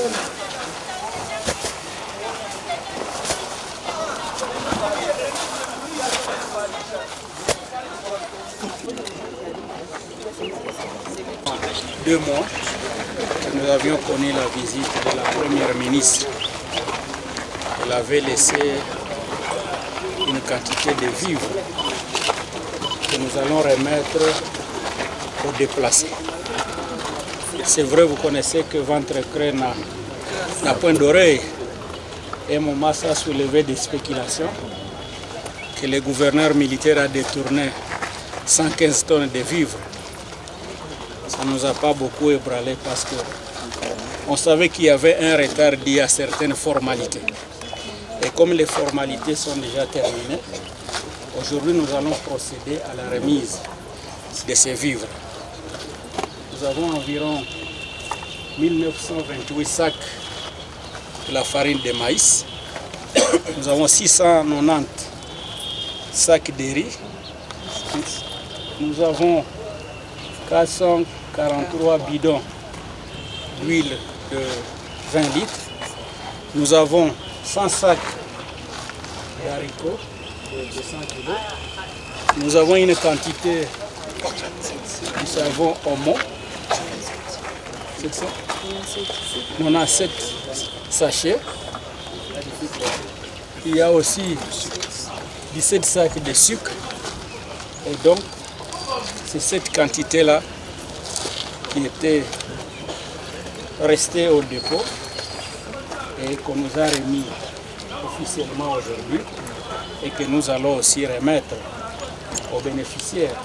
2 mois, nous avions connu la visite de la première ministre. Elle avait laissé une quantité de vivres que nous allons remettre aux déplacés. C'est vrai, vous connaissez que ventre creux n'a point d'oreille. Et mon masse a soulevé des spéculations que le gouverneur militaire a détourné 115 tonnes de vivres. Ça ne nous a pas beaucoup ébranlé parce qu'on savait qu'il y avait un retard dû à certaines formalités. Et comme les formalités sont déjà terminées, aujourd'hui nous allons procéder à la remise de ces vivres. Nous avons environ 1928 sacs de la farine de maïs. Nous avons 690 sacs de riz. Nous avons 443 bidons d'huile de 20 litres. Nous avons 100 sacs d'haricots de 200 kg. Nous avons une quantité de savon Omo. 97 sachets. Il y a aussi 17 sacs de sucre. Et donc, c'est cette quantité-là qui était restée au dépôt et qu'on nous a remis officiellement aujourd'hui et que nous allons aussi remettre aux bénéficiaires.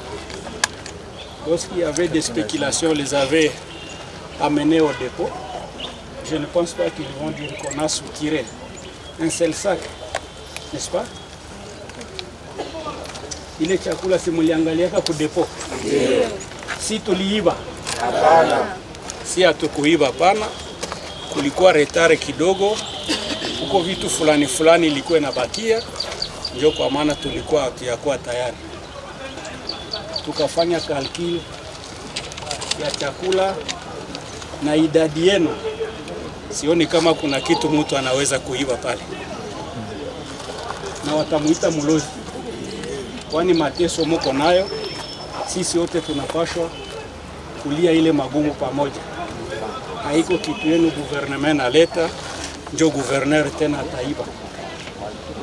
Lorsqu'il y avait des spéculations, on les avait amenés au dépôt. Je ne pense pas qu'ils vont dire qu'on a soutiré un seul sac, n'est-ce pas? Ile chakula simuliangaliaka ku depot. Si tuliiba si hatukuiba pana, kulikuwa retare kidogo, huko vitu fulani fulani ilikuwa inabakia, ndio kwa maana tulikuwa hatuyakuwa tayari. Tukafanya kalkili ya chakula na idadi yenu, sioni kama kuna kitu mtu anaweza kuiba pale, na watamuita mulozi, kwani mateso muko nayo. Sisi wote tunapashwa kulia ile magumu pamoja. Haiko kitu yenu gouvernement naleta njo gouverneur tena ataiba.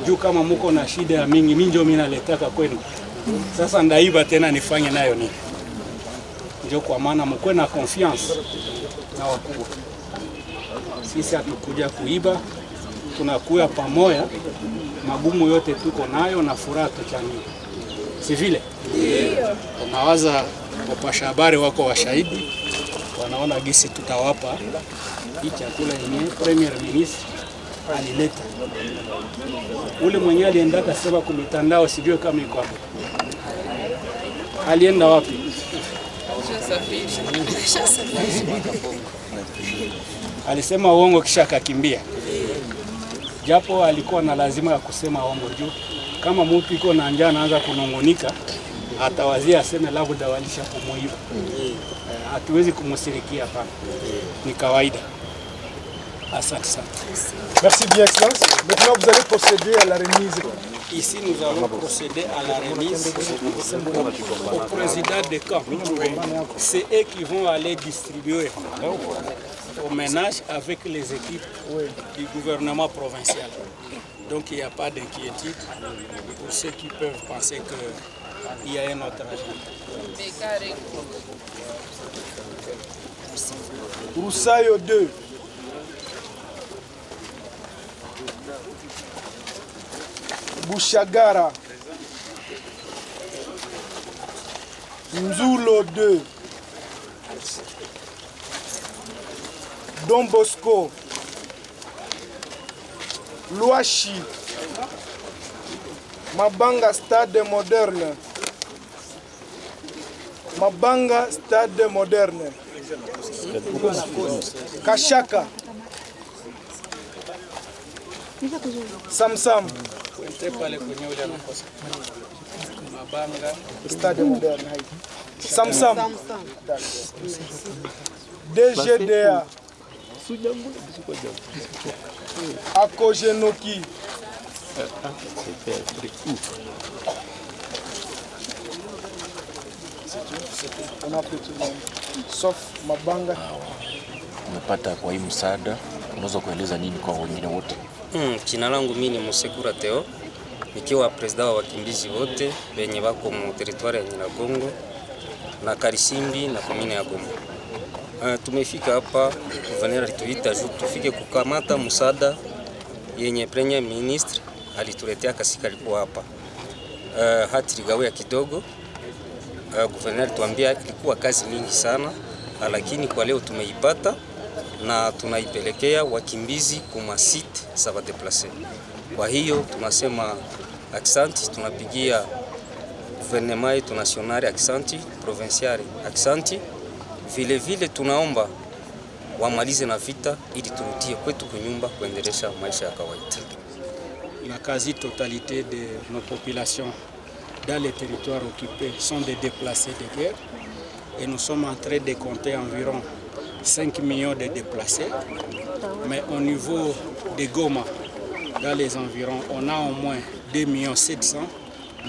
Juu kama muko na shida ya mingi, mimi ndio mimi naletaka kwenu. Sasa ndaiba tena nifanye nayo nini? Ndio kwa maana mkwe na confiance na wakubwa. Sisi hatukuja kuiba, tunakuya pamoja, magumu yote tuko nayo na furaha tuchangie. Si vile? Tunawaza wapasha habari wako washahidi, wanaona gisi tutawapa hii chakula yenyewe Premier Ministre alileta. Ule mwenye alienda kasema kwa mitandao, sijue kama iko hapo. Alienda wapi? Alisema uongo kisha akakimbia. Japo alikuwa na lazima ya kusema uongo juu kama mtu iko na njaa anaanza kunongonika, atawazia aseme labda walisha kumuiba. Hatuwezi kumusirikia hapa. Ni kawaida. Asante sana. Merci bien, Excellence. Maintenant, vous allez procéder à la remise. Ici, nous allons procéder à la remise au président de camp. C'est eux qui vont aller distribuer aux ménages avec les équipes du gouvernement provincial. Donc, il n'y a pas d'inquiétude pour ceux qui peuvent penser qu'il y a un autre agent. Roussayo 2. Bouchagara. Nzulo 2. Don Bosco. Louachi. Mabanga Stade Moderne. Mabanga Stade Moderne. Kashaka. Samsam. Stade Moderne. Samsam. DGDA. Akogenoki. On a fait tout le monde. Sauf Mabanga. Umepata kwa hii msaada, unaweza kueleza nini kwa wengine wote? Jina langu mimi ni Musekura Theo, nikiwa president wa wakimbizi wote wenye wako mu territoire ya Nyiragongo na Karisimbi na komine ya Goma. Tumefika hapa, gouverneur alituita juu tufike kukamata msaada yenye premier ministre alituletea kasika alikuwa hapa. Hati ligawia kidogo. Gouverneur tuambia ilikuwa kazi mingi sana, lakini kwa leo tumeipata na tunaipelekea wakimbizi kuma site za wadeplace. Kwa hiyo tunasema aksanti, tunapigia gouvernement yetu nationale aksanti, provincial aksanti. Vile vile tunaomba wamalize na vita ili turudie kwetu kunyumba kuendelesha maisha ya kawaida. La quasi-totalité de nos populations dans les territoires occupés sont des déplacés de guerre et nous sommes en train de compter environ 5 millions de déplacés. Mais au niveau de Goma, dans les environs, on a au moins 2 700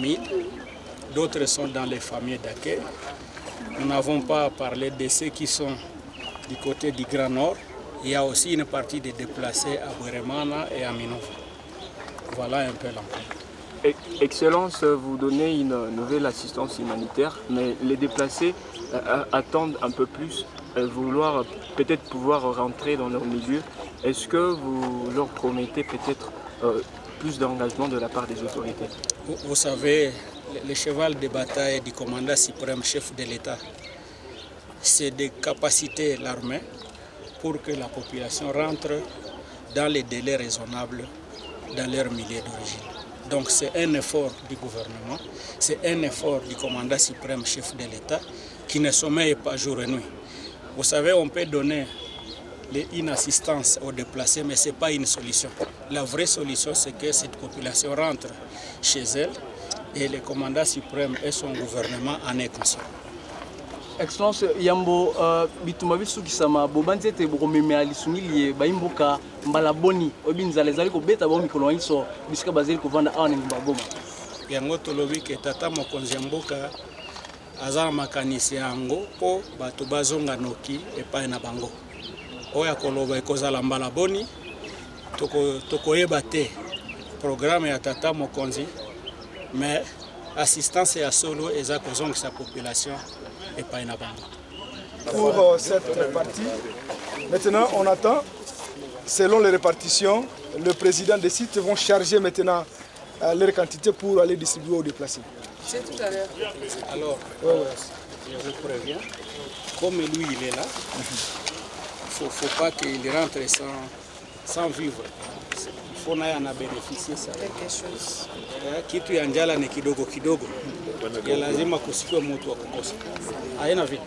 000. D'autres sont dans les familles d'accueil. Nous n'avons pas parlé de ceux qui sont du côté du Grand Nord. Il y a aussi une partie des déplacés à Bweremana et à Minova. Voilà un peu l'enquête. Excellence, vous donnez une nouvelle assistance humanitaire, mais les déplacés attendent un peu plus, vouloir peut-être pouvoir rentrer dans leur milieu. Est-ce que vous leur promettez peut-être plus d'engagement de la part des autorités? Vous savez, le cheval de bataille du commandant suprême chef de l'État, c'est de capaciter l'armée pour que la population rentre dans les délais raisonnables dans leur milieu d'origine. Donc c'est un effort du gouvernement, c'est un effort du commandant suprême chef de l'État qui ne sommeille pas jour et nuit. Vous savez, on peut donner une assistance aux déplacés, mais ce n'est pas une solution. La vraie solution, c'est que cette population rentre chez elle et le commandant suprême et son gouvernement en est conscient. Excellence yambo bituma bisukisama bobanze te bokomeme alisungili baimboka mbala boni obinzala ezali kobeta ba mikolo nyiso bisika bazeli kovanda awa ni mbaboma yango tolobi ke tata mokonzi ya mboka aza makanisi yango po bato bazonga noki epai na bango oya koloba ekozala mbala boni tokoyeba te programme ya tata mokonzi mais assistance ya solo eza kozonga sa population et pas une abandon. Pour cette partie, maintenant on attend, selon les répartitions, le président des sites vont charger maintenant leur quantité pour aller distribuer aux déplacés. C'est tout à l'heure. Alors, je vous préviens, comme lui il est là, il ne faut pas qu'il rentre sans vivre. Il faut en bénéficier ça. Quelque chose. Kitu ya njala ni kidogo kidogo. Ya lazima kusikwe mtu wa kukosa. Haina vile.